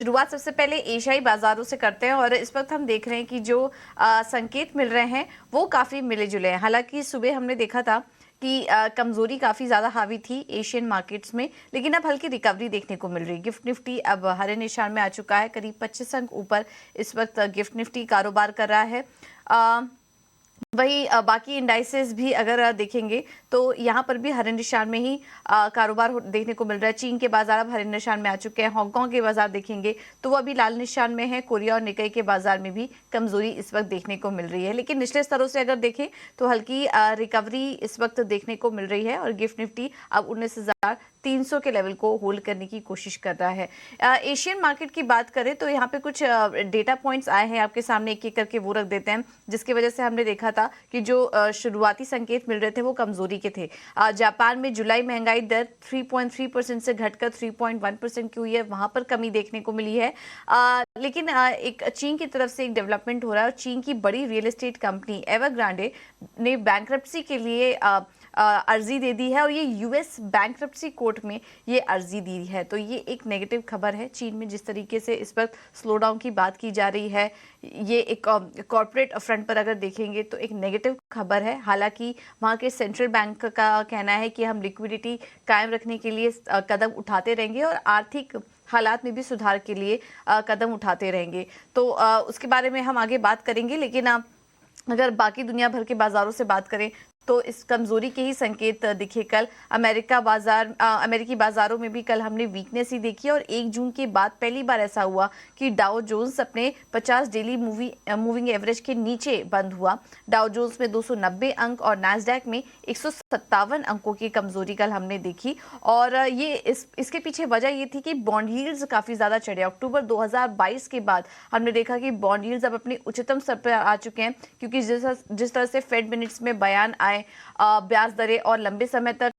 शुरुआत सबसे पहले एशियाई बाजारों से करते हैं और इस वक्त हम देख रहे हैं कि जो संकेत मिल रहे हैं वो काफ़ी मिले जुले हैं। हालांकि सुबह हमने देखा था कि कमजोरी काफ़ी ज़्यादा हावी थी एशियन मार्केट्स में, लेकिन अब हल्की रिकवरी देखने को मिल रही है। गिफ्ट निफ्टी अब हरे निशान में आ चुका है, करीब 25 अंक ऊपर इस वक्त गिफ्ट निफ्टी कारोबार कर रहा है। वही बाकी इंडाइसेस भी अगर देखेंगे तो यहाँ पर भी हरे निशान में ही कारोबार देखने को मिल रहा है। चीन के बाजार अब हरे निशान में आ चुके हैं। हांगकांग के बाजार देखेंगे तो वो अभी लाल निशान में है। कोरिया और निकाई के बाजार में भी कमजोरी इस वक्त देखने को मिल रही है, लेकिन निचले स्तरों से अगर देखें तो हल्की रिकवरी इस वक्त देखने को मिल रही है और गिफ्ट निफ्टी अब 19,300 के लेवल को होल्ड करने की कोशिश कर रहा है। एशियन मार्केट की बात करें तो यहाँ पे कुछ डेटा पॉइंट्स आए हैं आपके सामने, एक एक करके वो रख देते हैं, जिसकी वजह से हमने देखा था कि जो शुरुआती संकेत मिल रहे थे वो कमजोरी के थे। जापान में जुलाई महंगाई दर 3.3% से घटकर 3.1% की हुई है, वहां पर कमी देखने को मिली है। लेकिन एक चीन की तरफ से एक डेवलपमेंट हो रहा है और चीन की बड़ी रियल एस्टेट कंपनी एवरग्रांडे ने बैंकरप्सी के लिए अर्जी दे दी है और ये यूएस बैंकरप्सी कोर्ट में ये अर्जी दी है। तो ये एक नेगेटिव खबर है। चीन में जिस तरीके से इस वक्त स्लो डाउन की बात की जा रही है, ये एक कॉर्पोरेट फ्रंट पर अगर देखेंगे तो एक नेगेटिव खबर है। हालांकि वहाँ के सेंट्रल बैंक का कहना है कि हम लिक्विडिटी कायम रखने के लिए कदम उठाते रहेंगे और आर्थिक हालात में भी सुधार के लिए कदम उठाते रहेंगे। तो उसके बारे में हम आगे बात करेंगे, लेकिन अगर बाकी दुनिया भर के बाजारों से बात करें तो इस कमजोरी के ही संकेत दिखे कल। अमेरिकी बाजारों में भी कल हमने वीकनेस ही देखी और 1 जून के बाद पहली बार ऐसा हुआ कि डाउ जोन्स अपने 50 डेली मूविंग एवरेज के नीचे बंद हुआ। डाउ जोन्स में 290 अंक और नैस्डैक में 157 अंकों की कमजोरी कल हमने देखी। और ये इसके पीछे वजह ये थी कि बॉन्ड यील्ड्स काफी ज्यादा चढ़े। अक्टूबर 2022 के बाद हमने देखा कि बॉन्ड यील्ड्स अब अपने उच्चतम स्तर पर आ चुके हैं, क्योंकि जिस तरह से फेड मिनट्स में बयान आए, ब्याज दरें और लंबे समय तक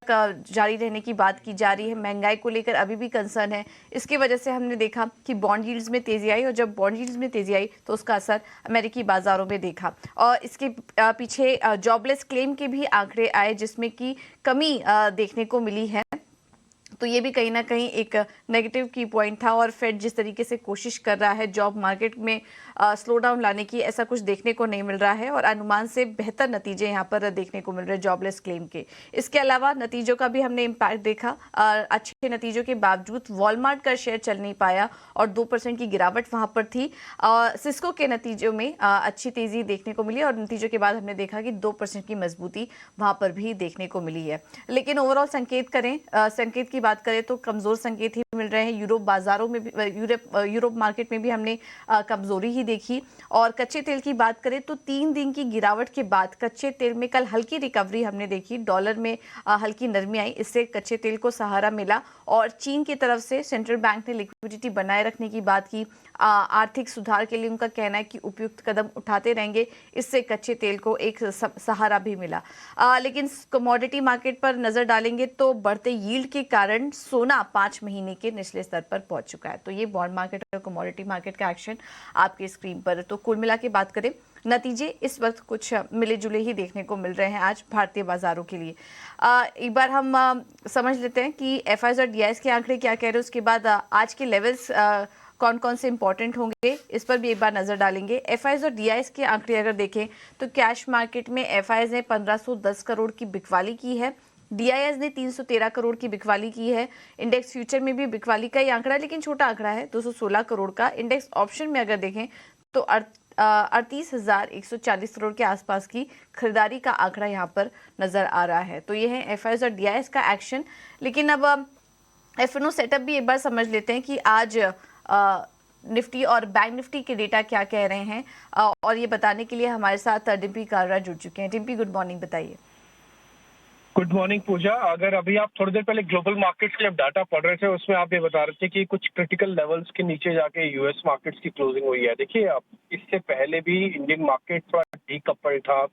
जारी रहने की बात की जा रही है, महंगाई को लेकर अभी भी कंसर्न है। इसकी वजह से हमने देखा कि बॉन्ड यील्ड्स में तेजी आई और जब बॉन्ड यील्ड्स में तेजी आई तो उसका असर अमेरिकी बाजारों में देखा। और इसके पीछे जॉबलेस क्लेम के भी आंकड़े आए, जिसमें की कमी देखने को मिली है। तो ये भी कहीं ना कहीं एक नेगेटिव की पॉइंट था और फेड जिस तरीके से कोशिश कर रहा है जॉब मार्केट में स्लो डाउन लाने की, ऐसा कुछ देखने को नहीं मिल रहा है और अनुमान से बेहतर नतीजे यहाँ पर देखने को मिल रहे हैं जॉबलेस क्लेम के। इसके अलावा नतीजों का भी हमने इम्पैक्ट देखा। अच्छे नतीजों के बावजूद वॉलमार्ट का शेयर चल नहीं पाया और 2% की गिरावट वहां पर थी। सिस्को के नतीजों में अच्छी तेजी देखने को मिली और नतीजों के बाद हमने देखा कि 2% की मजबूती वहां पर भी देखने को मिली है। लेकिन ओवरऑल संकेत की बात करें तो कमजोर संकेत ही मिल रहे हैं। यूरोप बाजारों में भी, यूरोप मार्केट में भी हमने कमजोरी ही देखी। और कच्चे तेल की बात करें तो 3 दिन की गिरावट के बाद कच्चे तेल में कल हल्की रिकवरी हमने देखी। डॉलर में हल्की नरमी आई, इससे कच्चे तेल को सहारा मिला। और चीन की तरफ से सेंट्रल बैंक ने लिक्विडिटी बनाए रखने की बात की। आर्थिक सुधार के लिए उनका कहना है कि उपयुक्त कदम उठाते रहेंगे, इससे कच्चे तेल को एक सहारा भी मिला। लेकिन कमोडिटी मार्केट पर नजर डालेंगे तो बढ़ते यील्ड के कारण सोना 5 महीने के निचले स्तर पर पहुंच चुका है। तो ये बॉन्ड मार्केट और कमोडिटी मार्केट का एक्शन आपकी स्क्रीन पर। तो कुल मिला के बात करें, नतीजे इस वक्त कुछ मिले जुले ही देखने को मिल रहे हैं आज भारतीय बाजारों के लिए। एक बार हम समझ लेते हैं कि एफआईआईज और डीआईएस के आंकड़े क्या कह रहे हैं, उसके बाद आज के लेवल्स कौन कौन से इंपॉर्टेंट होंगे इस पर भी एक बार नजर डालेंगे। एफआईआईज और डीआईएस के आंकड़े अगर देखें तो कैश मार्केट में एफआईआईज ने 1510 करोड़ की बिकवाली की है, डीआईएस ने 313 करोड़ की बिकवाली की है। इंडेक्स फ्यूचर में भी बिकवाली का ही आंकड़ा है, लेकिन छोटा आंकड़ा है 216 करोड़ का। इंडेक्स ऑप्शन में अगर देखें तो 38,140 करोड़ के आसपास की खरीदारी का आंकड़ा यहाँ पर नजर आ रहा है। तो ये है एफआईआईज और डीआईएस का एक्शन। लेकिन अब एफएनओ सेटअप भी एक बार समझ लेते हैं कि आज निफ्टी और बैंक निफ्टी के डेटा क्या कह रहे हैं। और ये बताने के लिए हमारे साथ डिम्पी कालरा जुड़ चुके हैं। डिम्पी, गुड मॉर्निंग, बताइए। गुड मॉर्निंग पूजा। अगर अभी आप थोड़ी देर पहले ग्लोबल मार्केट्स के जब डाटा पढ़ रहे थे उसमें आप ये बता रहे थे कि कुछ क्रिटिकल लेवल्स के नीचे जाके यूएस मार्केट्स की क्लोजिंग हुई है। देखिए, आप इससे पहले भी इंडियन मार्केट थोड़ा डीकपल्ड था।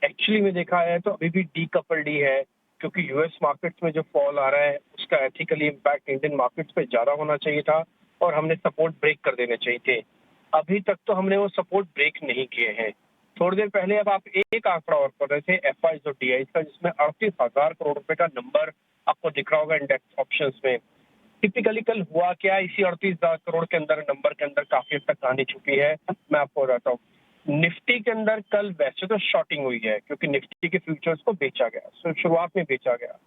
एक्चुअली में देखा है तो अभी भी डीकपल्ड ही है, क्योंकि यूएस मार्केट्स में जो फॉल आ रहा है उसका एथिकली इम्पैक्ट इंडियन मार्केट्स पे ज्यादा होना चाहिए था और हमने सपोर्ट ब्रेक कर देने चाहिए थे। अभी तक तो हमने वो सपोर्ट ब्रेक नहीं किए हैं। थोड़ी देर पहले अब आप एक आंकड़ा और पढ़ रहे थे एफआईआईज और डीआईएस का, जिसमें 38,000 करोड़ रुपए का नंबर आपको दिख रहा होगा इंडेक्स ऑप्शंस में। टिपिकली कल हुआ क्या, इसी 38,000 करोड़ के अंदर नंबर के अंदर काफी हद तक कहानी छुपी है। मैं आपको बताता हूँ। निफ्टी के अंदर कल वैसे तो शॉर्टिंग हुई है क्योंकि निफ्टी के फ्यूचर्स को बेचा गया, शुरुआत में बेचा गया,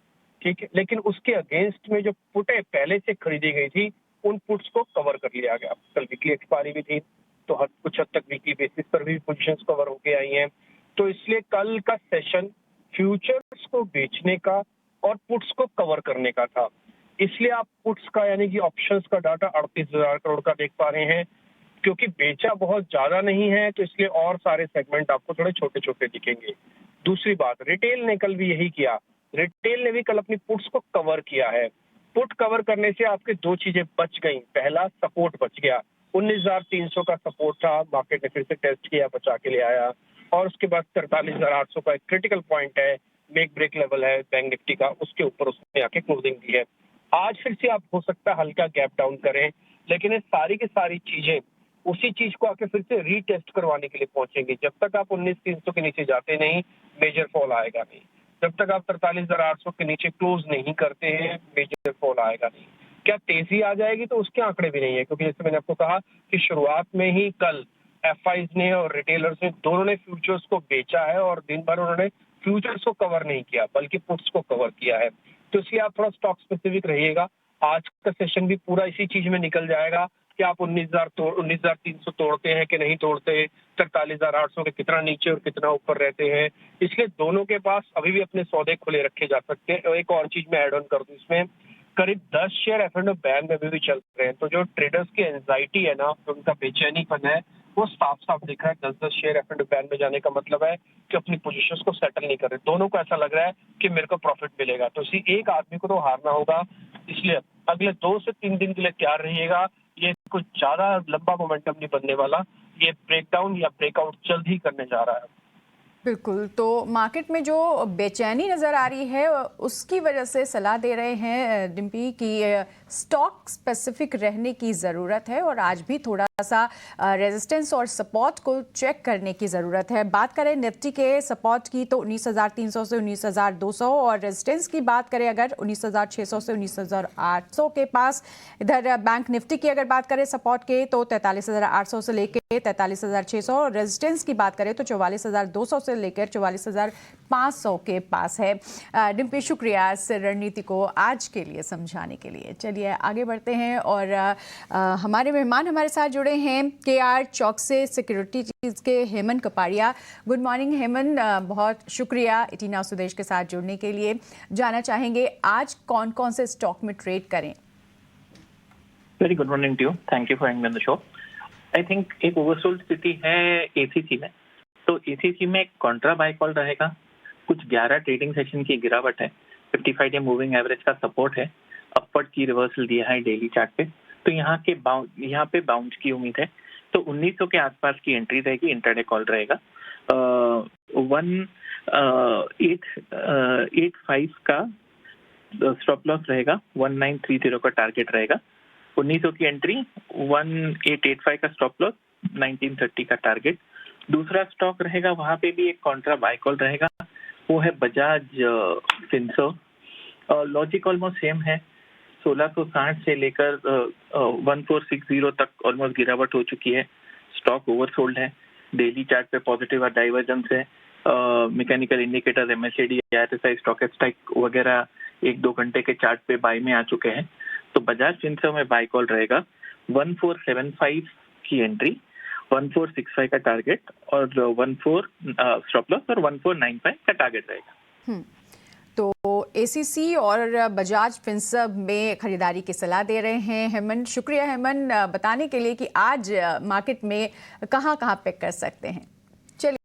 ठीक है, लेकिन उसके अगेंस्ट में जो पुटें पहले से खरीदी गई थी उन पुट्स को कवर कर लिया गया। कल वीकली एक्सपायरी भी थी तो कुछ हद तक वीकली बेसिस पर भी पोजीशंस कवर होके आई हैं। तो इसलिए कल का सेशन फ्यूचर्स को बेचने का और पुट्स को कवर करने का था। इसलिए आप पुट्स का यानी कि ऑप्शंस का डाटा 38,000 करोड़ का देख पा रहे हैं। क्योंकि बेचा बहुत ज्यादा नहीं है तो इसलिए और सारे सेगमेंट आपको थोड़े छोटे छोटे दिखेंगे। दूसरी बात, रिटेल ने कल भी यही किया। रिटेल ने भी कल अपनी पुट्स को कवर किया है। पुट कवर करने से आपके दो चीजें बच गई। पहला, सपोर्ट बच गया। 19,300 का सपोर्ट था, मार्केट ने फिर से टेस्ट किया, बचा के ले आया। और उसके बाद 43,800 का एक क्रिटिकल पॉइंट है, मेक ब्रेक लेवल है बैंक निफ्टी का, उसके ऊपर उसने आके क्लोजिंग दी है। आज फिर से आप हो सकता है हल्का गैप डाउन करें, लेकिन ये सारी की सारी चीजें उसी चीज को आके फिर से रीटेस्ट करवाने के लिए पहुंचेंगी। जब तक आप 19,300 के नीचे जाते नहीं, मेजर फॉल आएगा नहीं। जब तक आप 43,800 के नीचे क्लोज नहीं करते हैं, मेजर फॉल आएगा नहीं। क्या तेजी आ जाएगी? तो उसके आंकड़े भी नहीं है, क्योंकि जैसे मैंने आपको कहा कि शुरुआत में ही कल एफआईज ने और रिटेलर्स ने दोनों ने फ्यूचर्स को बेचा है और दिन भर उन्होंने फ्यूचर्स को कवर नहीं किया बल्कि पुट्स को कवर किया है। तो इसलिए आप थोड़ा स्टॉक स्पेसिफिक रहिएगा। आज का सेशन भी पूरा इसी चीज में निकल जाएगा कि आप 19,300 तोड़ते हैं कि नहीं तोड़ते, 43,800 के कितना नीचे और कितना ऊपर रहते हैं। इसलिए दोनों के पास अभी भी अपने सौदे खुले रखे जा सकते हैं। और एक और चीज मैं ऐड ऑन कर दूं, इसमें करीब 10 शेयर एफ&ओ बैन में भी चल रहे हैं। तो जो ट्रेडर्स की एंजाइटी है ना, उनका बेचैनीपन है, वो साफ साफ दिख रहा है। 10-10 शेयर एफ&ओ बैन में जाने का मतलब है कि अपनी पोजीशंस को सेटल नहीं कर रहे। दोनों को ऐसा लग रहा है कि मेरे को प्रॉफिट मिलेगा, तो इसी एक आदमी को तो हारना होगा। इसलिए अगले 2 से 3 दिन के लिए तैयार रहिएगा। ये कुछ ज्यादा लंबा मोमेंटम नहीं बनने वाला। ये ब्रेकडाउन या ब्रेकआउट जल्द ही करने जा रहा है। बिल्कुल। तो मार्केट में जो बेचैनी नज़र आ रही है उसकी वजह से सलाह दे रहे हैं डिम्पी कि स्टॉक स्पेसिफिक रहने की ज़रूरत है और आज भी थोड़ा सा रेजिस्टेंस और सपोर्ट को चेक करने की ज़रूरत है। बात करें निफ्टी के सपोर्ट की तो 19,300 से 19,200 और रेजिस्टेंस की बात करें अगर 19,600 से 19,800 के पास। इधर बैंक निफ्टी की अगर बात करें सपोर्ट के तो 43,800 से लेकर 43,600 और रेजिस्टेंस की बात करें तो 44,200 से लेकर 44,500 के पास है। डिम्पी, शुक्रिया इस रणनीति को आज के लिए समझाने के लिए। चलिए आगे बढ़ते हैं और हमारे मेहमान हमारे साथ जुड़े हैं KR चौकसे सिक्योरिटीज के हेमंत कपाड़िया। गुड मॉर्निंग हेमंत, बहुत शुक्रिया इटीना सुदेश के साथ जुड़ने के लिए। जानना चाहेंगे आज कौन कौन से स्टॉक में ट्रेड करें? Very good morning to you, thank you for having me on the show. I think एक ओवरसोल्ड स्थिति है एसीसी में, तो एसीसी में एक कॉन्ट्रा बाय कॉल रहेगा। कुछ 11 ट्रेडिंग सेशन की गिरावट है, 55 डे मूविंग एवरेज का सपोर्ट है, अपवर्ड की रिवर्सल दिया है डेली चार्ट पे, तो यहाँ पे बाउंस की उम्मीद है। तो 1900 के आसपास की एंट्री रहेगी, इंटरडे कॉल रहेगा। 1885 का स्टॉप लॉस रहेगा, 1930 का टारगेट रहेगा। 1900 की एंट्री, 1885 का स्टॉप लॉस, 1930 का टारगेट। दूसरा स्टॉक रहेगा, वहां पे भी एक कॉन्ट्रा बाय कॉल रहेगा, वो है Bajaj Finserv. Logic almost same है, 1660 से लेकर 1460 तक ऑलमोस्ट गिरावट हो चुकी है। स्टॉक ओवरसोल्ड है, डेली चार्ट पे पॉजिटिव डाइवर्जेंस है। Mechanical indicator MACD, RSI, stock expect वगैरह 1-2 घंटे के चार्ट पे बाय में आ चुके हैं। तो बजाज फिनसर्व में बाय कॉल रहेगा, 1475 की एंट्री, 1465 का टारगेट और 14 स्टॉप लॉस और 1495 का टारगेट रहेगा। तो एसीसी और बजाज फिनसर्व में खरीदारी की सलाह दे रहे हैं हेमंत। शुक्रिया हेमंत बताने के लिए कि आज मार्केट में कहां पिक कर सकते हैं।